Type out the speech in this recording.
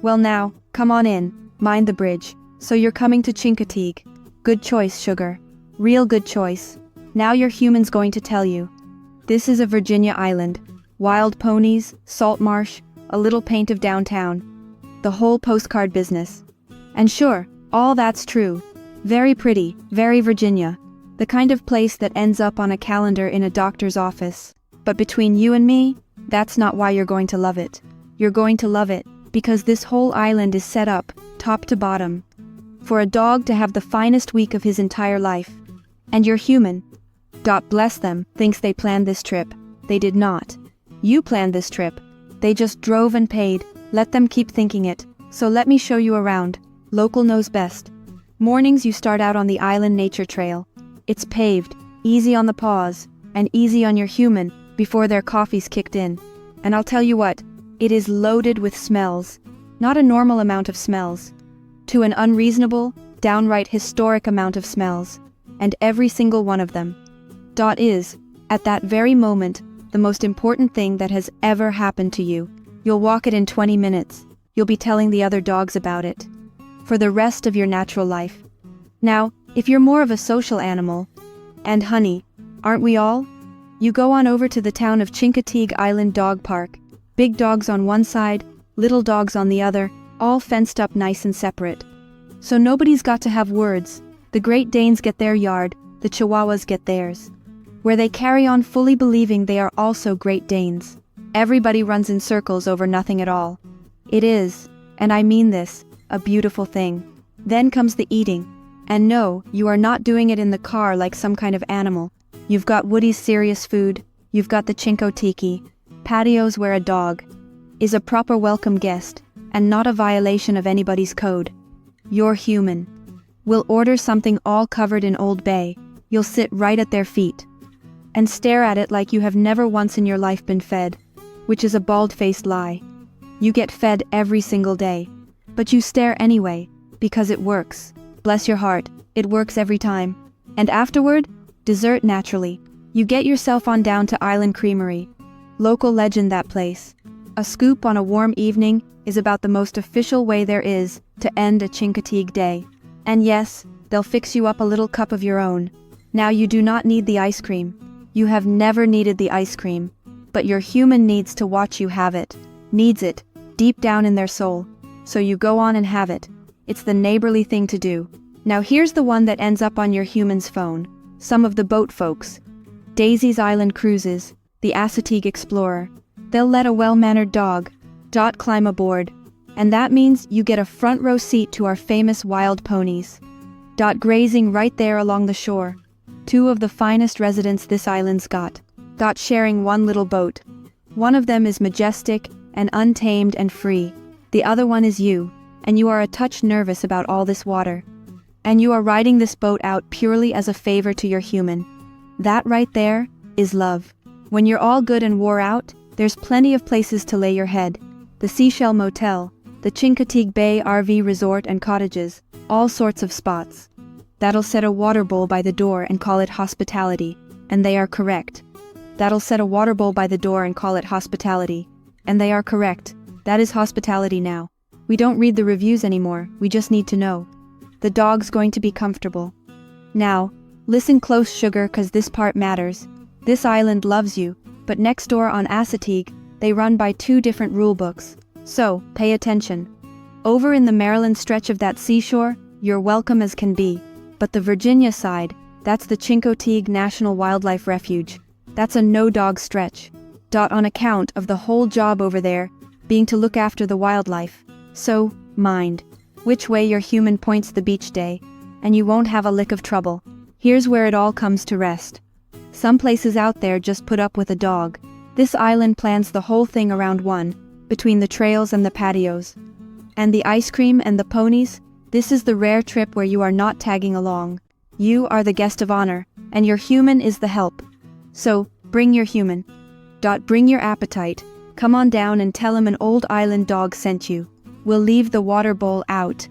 Well now, come on in, mind the bridge. So you're coming to Chincoteague. Good choice, sugar. Real good choice. Now your human's going to tell you. This is a Virginia island. Wild ponies, salt marsh, a little paint of downtown. The whole postcard business. And sure, all that's true. Very pretty, very Virginia. The kind of place that ends up on a calendar in a doctor's office. But between you and me, that's not why you're going to love it. You're going to love it because this whole island is set up, top to bottom, for a dog to have the finest week of his entire life. And you're human. Bless them, thinks they planned this trip. They did not. You planned this trip. They just drove and paid. Let them keep thinking it. So let me show you around. Local knows best. Mornings you start out on the island nature trail. It's paved, easy on the paws, and easy on your human before their coffee's kicked in. And I'll tell you what, it is loaded with smells. Not a normal amount of smells. To an unreasonable, downright historic amount of smells. And every single one of them. Is, at that very moment, the most important thing that has ever happened to you. You'll walk it in 20 minutes. You'll be telling the other dogs about it. For the rest of your natural life. Now, if you're more of a social animal, and honey, aren't we all? You go on over to the town of Chincoteague Island Dog Park. Big dogs on one side, little dogs on the other, all fenced up nice and separate. So nobody's got to have words. The Great Danes get their yard, the Chihuahuas get theirs. Where they carry on fully believing they are also Great Danes. Everybody runs in circles over nothing at all. It is, and I mean this, a beautiful thing. Then comes the eating. And no, you are not doing it in the car like some kind of animal. You've got Woody's serious food, you've got the Chincoteague patios where a dog is a proper welcome guest, and not a violation of anybody's code. You're human. We'll order something all covered in Old Bay. You'll sit right at their feet and stare at it like you have never once in your life been fed, which is a bald-faced lie. You get fed every single day, but you stare anyway, because it works. Bless your heart, it works every time. And afterward, dessert naturally. You get yourself on down to Island Creamery. Local legend, that place. A scoop on a warm evening is about the most official way there is to end a Chincoteague day. And yes, they'll fix you up a little cup of your own. Now you do not need the ice cream. You have never needed the ice cream. But your human needs to watch you have it. Needs it, deep down in their soul. So you go on and have it. It's the neighborly thing to do. Now here's the one that ends up on your human's phone. Some of the boat folks. Daisy's Island Cruises, the Chincoteague Explorer. They'll let a well-mannered dog climb aboard. And that means you get a front row seat to our famous wild ponies. Grazing right there along the shore. Two of the finest residents this island's got. Sharing one little boat. One of them is majestic and untamed and free. The other one is you, and you are a touch nervous about all this water. And you are riding this boat out purely as a favor to your human. That right there is love. When you're all good and wore out, there's plenty of places to lay your head. The Seashell Motel, the Chincoteague Bay RV Resort and cottages, all sorts of spots. That'll set a water bowl by the door and call it hospitality, and they are correct. That'll set a water bowl by the door and call it hospitality, and they are correct. That is hospitality now. We don't read the reviews anymore, we just need to know. The dog's going to be comfortable. Now, listen close, sugar, cause this part matters. This island loves you, but next door on Chincoteague, they run by two different rule books. So, pay attention. Over in the Maryland stretch of that seashore, you're welcome as can be. But the Virginia side, that's the Chincoteague National Wildlife Refuge. That's a no-dog stretch. On account of the whole job over there being to look after the wildlife. So, mind which way your human points the beach day, and you won't have a lick of trouble. Here's where it all comes to rest. Some places out there just put up with a dog. This island plans the whole thing around one, between the trails and the patios. And the ice cream and the ponies, this is the rare trip where you are not tagging along. You are the guest of honor, and your human is the help. So, bring your human. Bring your appetite. Come on down and tell him an old island dog sent you. We'll leave the water bowl out.